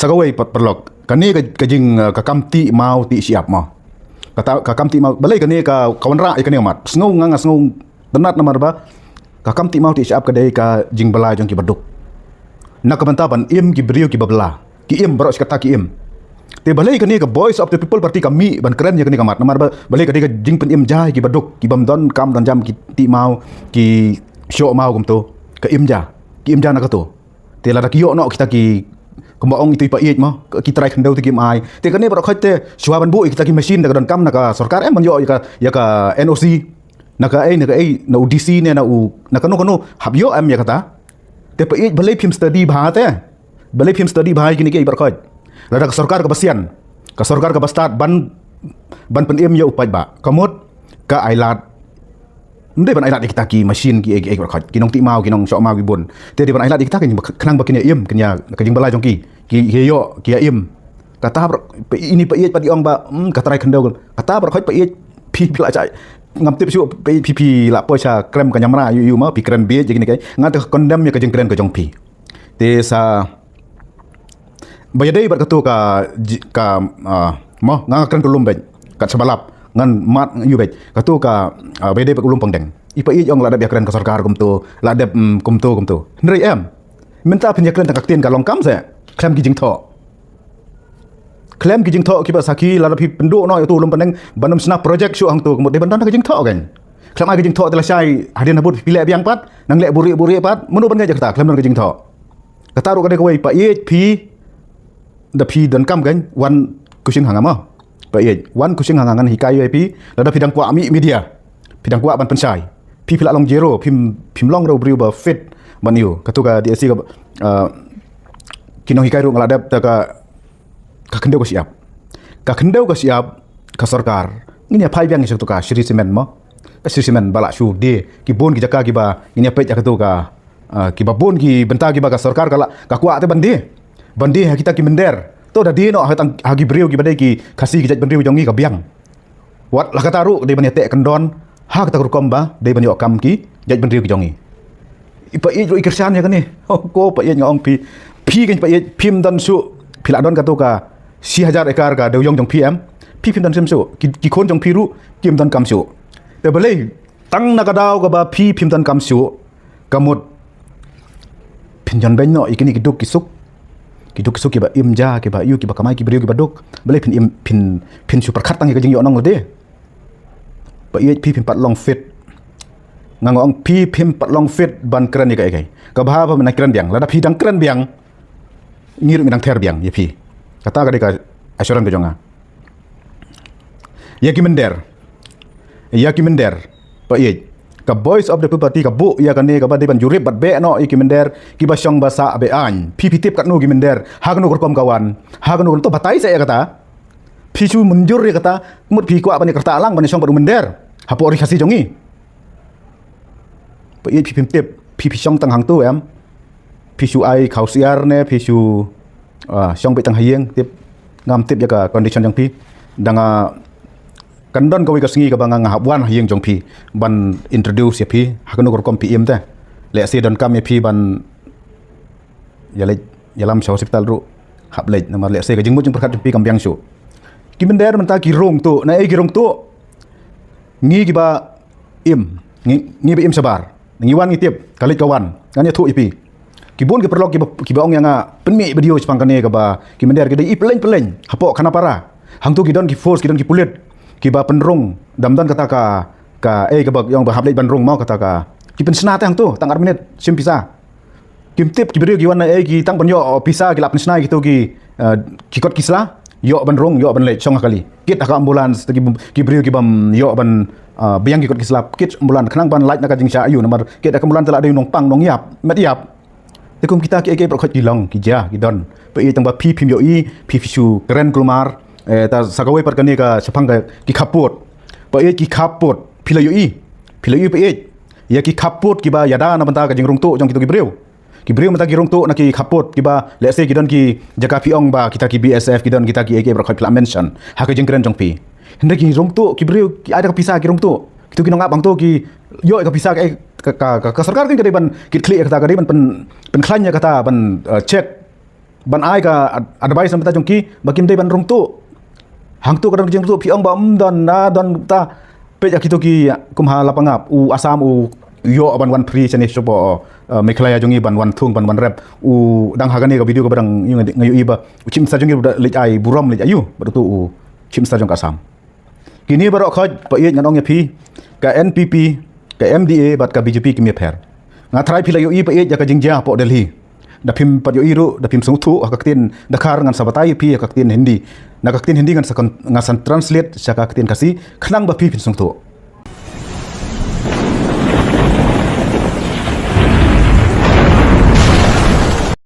sagawai perlok kani ka jing ka kamti mau ti siap mau kata ka kamti mau balai kani ka kawan ra kani amat sngau nganga sngau tenat namar ba ka kamti mau ti siap ka dei ka jing bala jong ki baduk nak kebantaban im ki beriu ki babla ki im baros kata ki im te balai kani ka voice of the people parti kami ban keren ya kani kamat namar ba balai kani ka jing pen im jai ki baduk ki bam don kam dan jam ki ti mau ki show mau kum tu ka im ja nak tu te la ki yo no kita ki kembang itu Paieid mah kita try kendau tu game ai te kani barak khote shwa ban bu kita ki machine daga don kam naka sarkar man yo ya ka NOC naka na UDC ne na kono habyo am ya kata te Paieid balai phim study bha te balai phim study bha kini ke barak khot la ka sarkar ka basian ka sarkar ka Stad ban pen ya upai ba kamut ka ailat ndai ban ailat kita ki machine ki barak khot ki nong ti mau ki nong sok mau ki bun te di ban ailat kita ki khnang ba kini im kenya ka jing balai jong ki yo ki im kata ini Paieid padi ong ba kata rai kendau kata ber khoi Paieid pi la chai ngam tip su pi la po cha krem ka nyamra yu ma pi kren bi jing ni kai ngat condemn ya ka jing kren ka jong pi te sa bayadai ber katu ka mo ngang kren kulum ben kat sebalap ngan mat yu bet katu ka bayadai ber kulum pangdeng i Paieid ong la da kren ka sarkar kum tu la da kum tu ndrei em minta penjakren tak tien ka long kam se klaim ki jing tho ki ba saki la pi penduk no tu lum pandeng banam sna project syu hang tu kemut de bandan ka jing tho kan klaim ai ka jing tho tela sai Hadien habut pilek biang pat nang lek buri pat menu ban ga jakta klaim ka jing tho kata ru ka de kawai Paieid pi dan kam kan wan kushing hanga ma Paieid wan kushing hanga ngan hikai pi la da pidang kwa mi media pidang kwa ban pensai pi pila long jero pim long ro briu ba fit ban yu katu ka DSC ka kinong hikai ru ngaladap ta ka kendau ka siap ka sarkar ini pai biang isu tu ka Sri Semen mo ka Sri Semen balak syu de ki bon ki jaka ki ba ini apa ja tu ka ki ba bon ki benta ki ba ka sarkar ka kuat te bandi kita ki mender to da di no hagi briu ki badai ki kasi ki jat briu jongi ka biang wat la kata ru de ban te kendon ha kata rukom ba de ban yo kam ki jat briu ki jongi Paieid ru ikirsan ya kan ni ko Paieid ngong pi kan Paieid pim dan su pila don ka tu ka 4,000 ekar ka deuyong jong PM pi pim dan sim su ki khon jong pi ru kim dan kam su te balai tang na ka daw ka ba pi pim dan kam su kamut pinjan ben no ikini ki duk ki suk ki ba imja ki ba yu ki ba kamai ki beriu ki ba duk balai pin su perkhat tang ki jing yo nong le de Paieid pi pim pat long fit ngangong pi pim pat long fit ban kran ni kai ka ba ba na kran biang la da pi dang kran biang ngir mi dang ter biang ye pi kata ka de ka asuran ka jonga ya ki mender Paieid ka voice of the people ka bu ya kan ne ka ba de ban jurip bat be no ki mender ki ba syong basa be an pi tip kat no ki mender ha kan no kom kawan ha kan no to batai saya kata pi chu munjur ya kata mut pi kwa ban kerta alang ban syong ba mender ha po ri khasi jongi Paieid pi pim tip pi syong tang hang tu em pi su ai khau siar ne pi su syong be tang hieng tip ngam tip jaga condition jong pi danga kandon kawi ka singi ka banga ngahapwan hieng jong pi ban introduce ya pi hakano ko kom pi im ta le se don kam ya pi ban yalam hospital ru hap le namar le se ka jingmu jing perkat pi kam biang su ki mender menta ki rong tu na ki rong tu ngi ki ba im ngi be im sabar ngi wan ngi tip kalit kawan kan ya thu ipi kibun ki perlo ki baong yang penmi video sepang kane ka ba ki mender ki dei peleng hapo kana para hang tu ki don ki force ki don ki pulit ki ba penrung damdan kata ka ka ba yang ba hablei banrung mau kata ka ki pen sna hang tu tang 4 minit sim pisa kim tip ki video ki wan ki tang penyo pisa ki lap sna ki tu ki kot kisla yo banrung yo ban le chong kali kit ka ambulans ki video ki bam yo ban biang ki kot kislap kit ambulan khnang ban light na ka Jingshah ayu nomor kit ka ambulan tela de nong pang nong yap met yap tekum kita ki pro khot kilong ki ja ki don pe tang ba pi phim yo pi su keren kulmar ta sagawai par kani ka sapang ka ki khapot pe ki khapot philayo pe ya ki khapot ki ba yada na banta ka jingrung to jong ki breu mata ki rong to na ki khapot ki ba let's say ki don ki jaka piong ba kita ki BSF ki don kita ki pro khot mention ha ka jingkren jong pi hendak ki rong to ki breu ki ada ka pisa ki rong to kitu ki nong abang to ki yo ka pisa ka sarkar kan ka ban kit klik kata ka ban pen khlanya kata ban check ban ai ka advice sampai jongki bakim dei ban rong tu hang tu kadang jeng tu piang ba don na don ta pe ya kito ki kumha lapangap u asam u yo ban wan free chane sopo meklaya jongi ban wan thung ban rap u dang hagane ka video ka barang ngayu iba u chim sa jongi lej ai buram lej ayu batu u chim sa jong ka sam kini barok khoj Paieid ngan ong ya phi ka NPP ka MDA bat ka BJP ki mi pher nga thrai phi la yo i Paieid ya ka Jingshah po Delhi da phim pat yo iru da phim sungthu akaktin dakhar ngan sabatai phi akaktin hindi na kaktin hindi ngan sakan ngasan translate sa kaktin kasi khnang ba phi phin sungthu